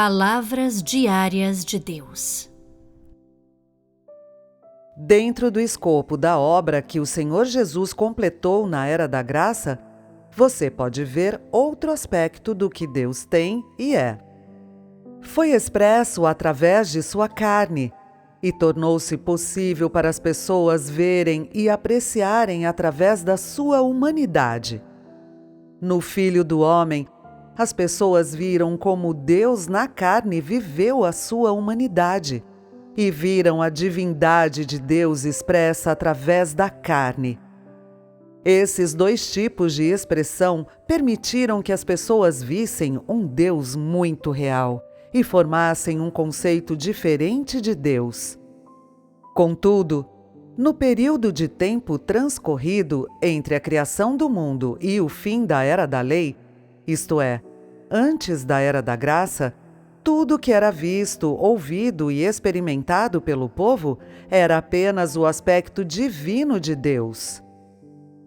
Palavras diárias de Deus. Dentro do escopo da obra que o Senhor Jesus completou na Era da Graça, você pode ver outro aspecto do que Deus tem e é. Foi expresso através de sua carne e tornou-se possível para as pessoas verem e apreciarem através da sua humanidade. No Filho do Homem, as pessoas viram como Deus na carne viveu a sua humanidade e viram a divindade de Deus expressa através da carne. Esses dois tipos de expressão permitiram que as pessoas vissem um Deus muito real e formassem um conceito diferente de Deus. Contudo, no período de tempo transcorrido entre a criação do mundo e o fim da Era da Lei, isto é, antes da Era da Graça, tudo que era visto, ouvido e experimentado pelo povo era apenas o aspecto divino de Deus.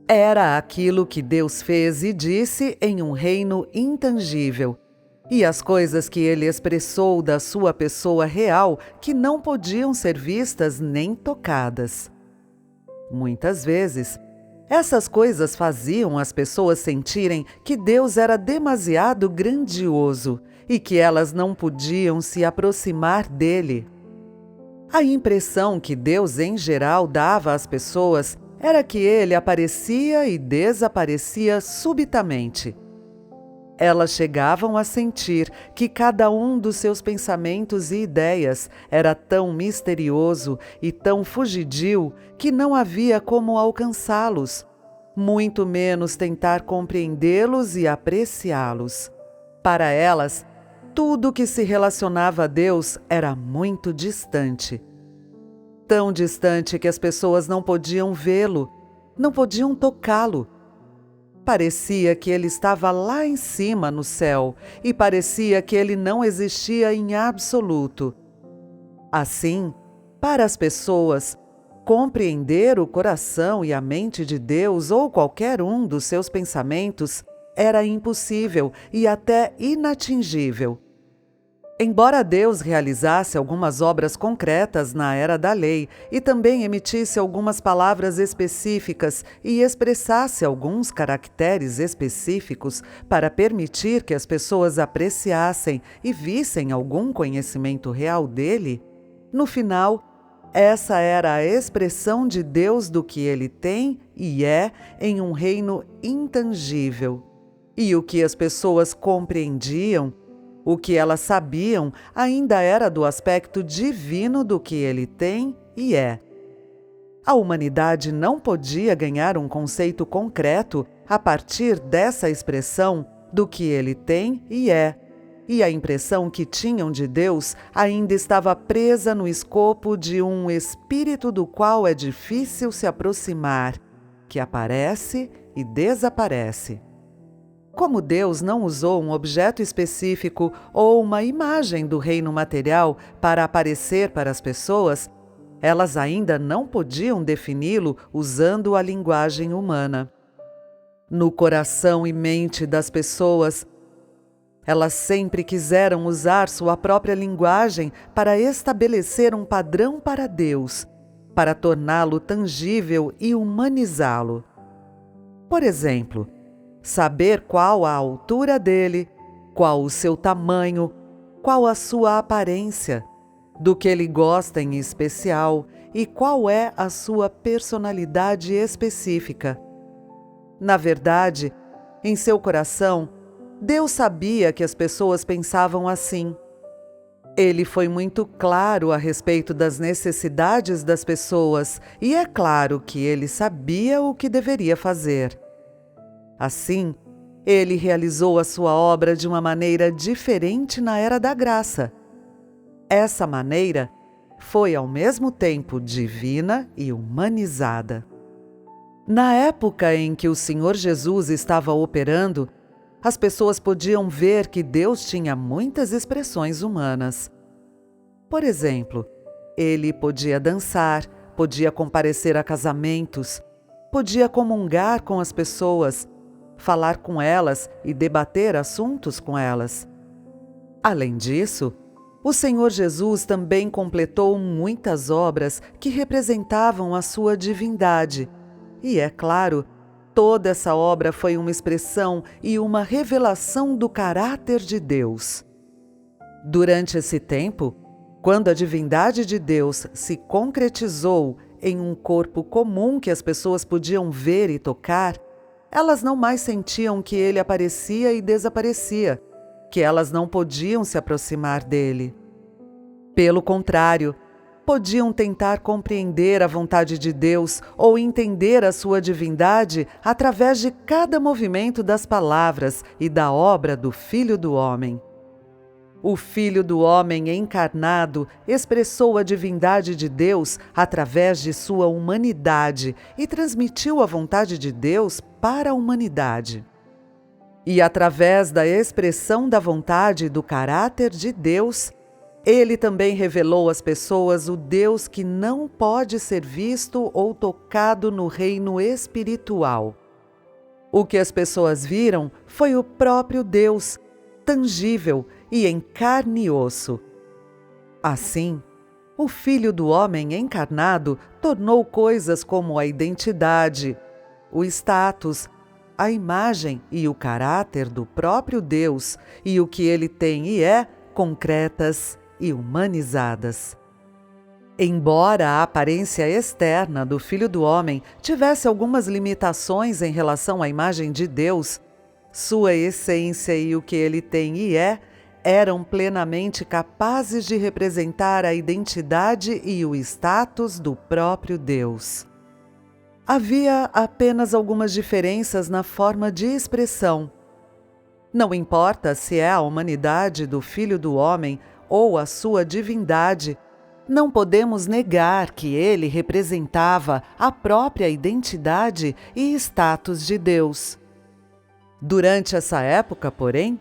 Era aquilo que Deus fez e disse em um reino intangível, e as coisas que ele expressou da sua pessoa real que não podiam ser vistas nem tocadas. Muitas vezes, essas coisas faziam as pessoas sentirem que Deus era demasiado grandioso e que elas não podiam se aproximar dele. A impressão que Deus em geral dava às pessoas era que ele aparecia e desaparecia subitamente. Elas chegavam a sentir que cada um dos seus pensamentos e ideias era tão misterioso e tão fugidio que não havia como alcançá-los, muito menos tentar compreendê-los e apreciá-los. Para elas, tudo que se relacionava a Deus era muito distante. Tão distante que as pessoas não podiam vê-lo, não podiam tocá-lo. Parecia que ele estava lá em cima no céu e parecia que ele não existia em absoluto. Assim, para as pessoas, compreender o coração e a mente de Deus ou qualquer um dos seus pensamentos era impossível e até inatingível. Embora Deus realizasse algumas obras concretas na Era da Lei e também emitisse algumas palavras específicas e expressasse alguns caracteres específicos para permitir que as pessoas apreciassem e vissem algum conhecimento real dele, no final, essa era a expressão de Deus do que ele tem e é em um reino intangível. E o que as pessoas compreendiam, o que elas sabiam ainda era do aspecto divino do que ele tem e é. A humanidade não podia ganhar um conceito concreto a partir dessa expressão do que ele tem e é, e a impressão que tinham de Deus ainda estava presa no escopo de um espírito do qual é difícil se aproximar, que aparece e desaparece. Como Deus não usou um objeto específico ou uma imagem do reino material para aparecer para as pessoas, elas ainda não podiam defini-lo usando a linguagem humana. No coração e mente das pessoas, elas sempre quiseram usar sua própria linguagem para estabelecer um padrão para Deus, para torná-lo tangível e humanizá-lo. Por exemplo, saber qual a altura dele, qual o seu tamanho, qual a sua aparência, do que ele gosta em especial e qual é a sua personalidade específica. Na verdade, em seu coração, Deus sabia que as pessoas pensavam assim. Ele foi muito claro a respeito das necessidades das pessoas e é claro que ele sabia o que deveria fazer. Assim, ele realizou a sua obra de uma maneira diferente na Era da Graça. Essa maneira foi ao mesmo tempo divina e humanizada. Na época em que o Senhor Jesus estava operando, as pessoas podiam ver que Deus tinha muitas expressões humanas. Por exemplo, ele podia dançar, podia comparecer a casamentos, podia comungar com as pessoas, falar com elas e debater assuntos com elas. Além disso, o Senhor Jesus também completou muitas obras que representavam a sua divindade. E, é claro, toda essa obra foi uma expressão e uma revelação do caráter de Deus. Durante esse tempo, quando a divindade de Deus se concretizou em um corpo comum que as pessoas podiam ver e tocar, elas não mais sentiam que ele aparecia e desaparecia, que elas não podiam se aproximar dele. Pelo contrário, podiam tentar compreender a vontade de Deus ou entender a sua divindade através de cada movimento das palavras e da obra do Filho do Homem. O Filho do Homem encarnado expressou a divindade de Deus através de sua humanidade e transmitiu a vontade de Deus para a humanidade. E através da expressão da vontade e do caráter de Deus, ele também revelou às pessoas o Deus que não pode ser visto ou tocado no reino espiritual. O que as pessoas viram foi o próprio Deus, tangível e em carne e osso. Assim, o Filho do Homem encarnado tornou coisas como a identidade, o status, a imagem e o caráter do próprio Deus e o que ele tem e é concretas e humanizadas. Embora a aparência externa do Filho do Homem tivesse algumas limitações em relação à imagem de Deus, sua essência e o que ele tem e é eram plenamente capazes de representar a identidade e o status do próprio Deus. Havia apenas algumas diferenças na forma de expressão. Não importa se é a humanidade do Filho do Homem ou a sua divindade, não podemos negar que ele representava a própria identidade e status de Deus. Durante essa época, porém,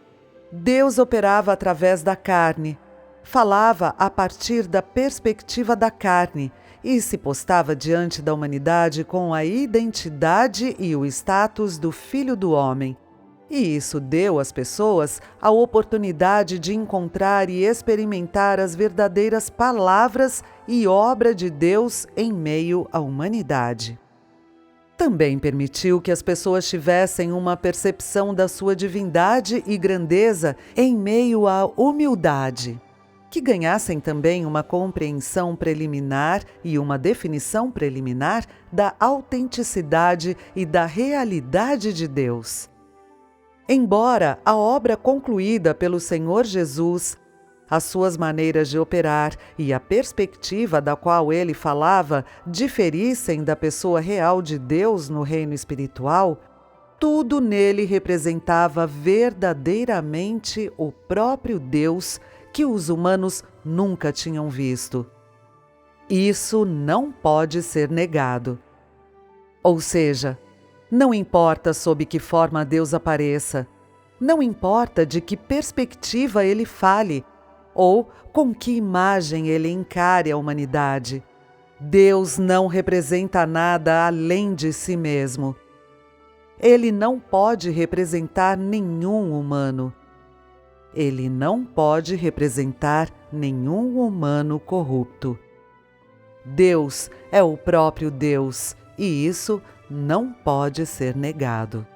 Deus operava através da carne, falava a partir da perspectiva da carne e se postava diante da humanidade com a identidade e o status do Filho do Homem. E isso deu às pessoas a oportunidade de encontrar e experimentar as verdadeiras palavras e obra de Deus em meio à humanidade. Também permitiu que as pessoas tivessem uma percepção da sua divindade e grandeza em meio à humildade, que ganhassem também uma compreensão preliminar e uma definição preliminar da autenticidade e da realidade de Deus. Embora a obra concluída pelo Senhor Jesus, as suas maneiras de operar e a perspectiva da qual ele falava diferissem da pessoa real de Deus no reino espiritual, tudo nele representava verdadeiramente o próprio Deus que os humanos nunca tinham visto. Isso não pode ser negado. Ou seja, não importa sob que forma Deus apareça, não importa de que perspectiva ele fale, ou com que imagem ele encare a humanidade, Deus não representa nada além de si mesmo. Ele não pode representar nenhum humano. Ele não pode representar nenhum humano corrupto. Deus é o próprio Deus, e isso não pode ser negado.